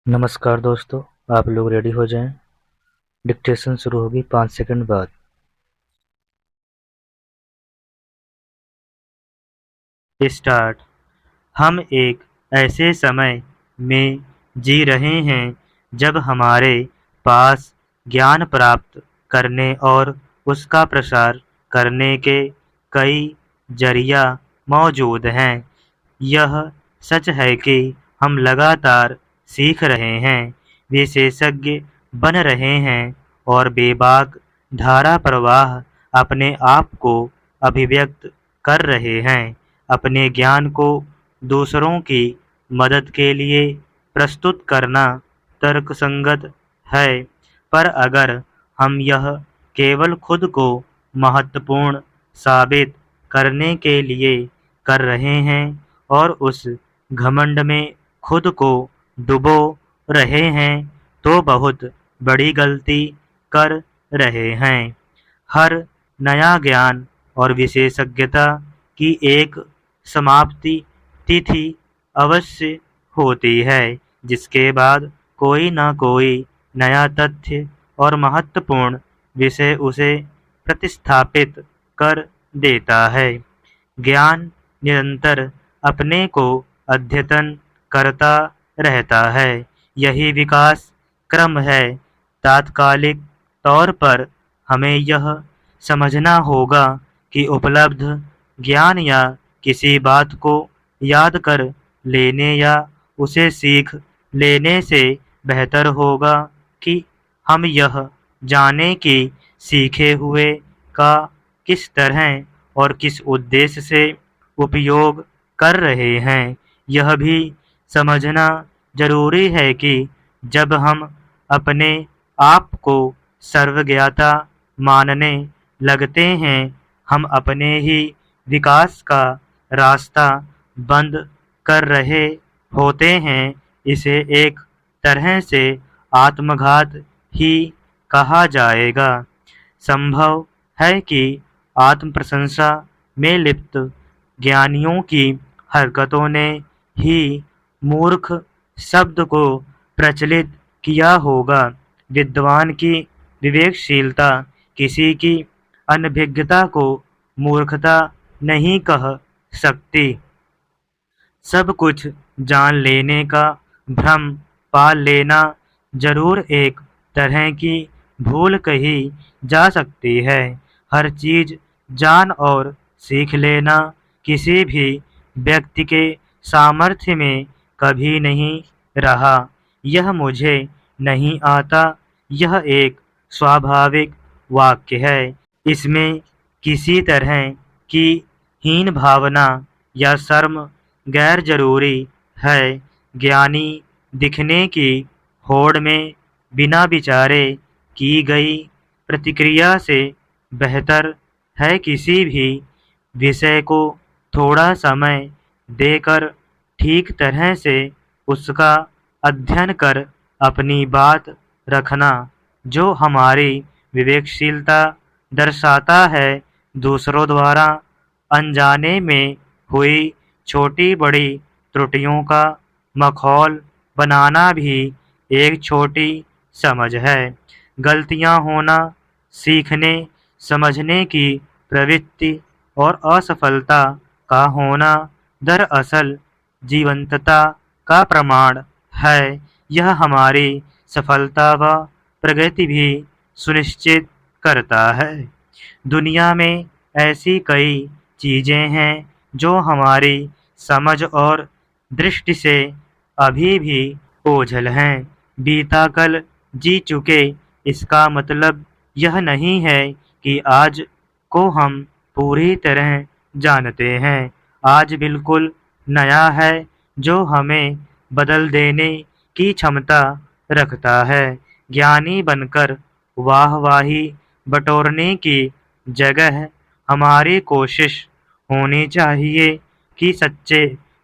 नमस्कार दोस्तों, आप लोग रेडी हो जाएं। डिक्टेशन शुरू होगी 5 सेकंड बाद। स्टार्ट। हम एक ऐसे समय में जी रहे हैं जब हमारे पास ज्ञान प्राप्त करने और उसका प्रसार करने के कई जरिया मौजूद हैं। यह सच है कि हम लगातार सीख रहे हैं, विशेषज्ञ बन रहे हैं और बेबाक धारा प्रवाह अपने आप को अभिव्यक्त कर रहे हैं। अपने ज्ञान को दूसरों की मदद के लिए प्रस्तुत करना तर्कसंगत है, पर अगर हम यह केवल खुद को महत्वपूर्ण साबित करने के लिए कर रहे हैं और उस घमंड में खुद को डुबो रहे हैं, तो बहुत बड़ी गलती कर रहे हैं। हर नया ज्ञान और विशेषज्ञता की एक समाप्ति तिथि अवश्य होती है, जिसके बाद कोई न कोई नया तथ्य और महत्वपूर्ण विषय उसे प्रतिस्थापित कर देता है। ज्ञान निरंतर अपने को अद्यतन करता रहता है। यही विकास क्रम है। तात्कालिक तौर पर हमें यह समझना होगा कि उपलब्ध ज्ञान या किसी बात को याद कर लेने या उसे सीख लेने से बेहतर होगा कि हम यह जाने कि सीखे हुए का किस तरह और किस उद्देश्य से उपयोग कर रहे हैं। यह भी समझना जरूरी है कि जब हम अपने आप को सर्वज्ञाता मानने लगते हैं, हम अपने ही विकास का रास्ता बंद कर रहे होते हैं। इसे एक तरह से आत्मघात ही कहा जाएगा। संभव है कि आत्म प्रशंसा में लिप्त ज्ञानियों की हरकतों ने ही मूर्ख शब्द को प्रचलित किया होगा। विद्वान की विवेकशीलता किसी की अनभिज्ञता को मूर्खता नहीं कह सकती। सब कुछ जान लेने का भ्रम पाल लेना जरूर एक तरह की भूल कही जा सकती है। हर चीज जान और सीख लेना किसी भी व्यक्ति के सामर्थ्य में कभी नहीं रहा। यह मुझे नहीं आता, यह एक स्वाभाविक वाक्य है। इसमें किसी तरह की हीन भावना या शर्म गैर जरूरी है। ज्ञानी दिखने की होड़ में बिना विचारे की गई प्रतिक्रिया से बेहतर है किसी भी विषय को थोड़ा समय देकर ठीक तरह से उसका अध्ययन कर अपनी बात रखना। जो हमारी विवेकशीलता दर्शाता है, दूसरों द्वारा अनजाने में हुई छोटी बड़ी त्रुटियों का मखौल बनाना भी एक छोटी समझ है। गलतियां होना सीखने समझने की प्रवृत्ति और असफलता का होना दरअसल जीवंतता का प्रमाण है। यह हमारी सफलता व प्रगति भी सुनिश्चित करता है। दुनिया में ऐसी कई चीजें हैं जो हमारी समझ और दृष्टि से अभी भी ओझल हैं। बीता कल जी चुके, इसका मतलब यह नहीं है कि आज को हम पूरी तरह जानते हैं। आज बिल्कुल नया है जो हमें बदल देने की क्षमता रखता है। ज्ञानी बनकर वाहवाही बटोरने की जगह हमारी कोशिश होनी चाहिए कि सच्चे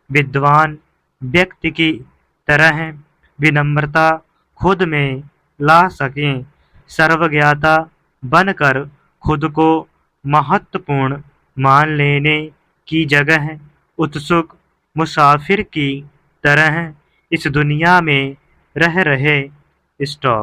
विद्वान व्यक्ति की तरह विनम्रता खुद में ला सकें। सर्वज्ञाता बनकर खुद को महत्वपूर्ण मान लेने की जगह उत्सुक मुसाफिर की तरह इस दुनिया में रह रहे स्टॉप।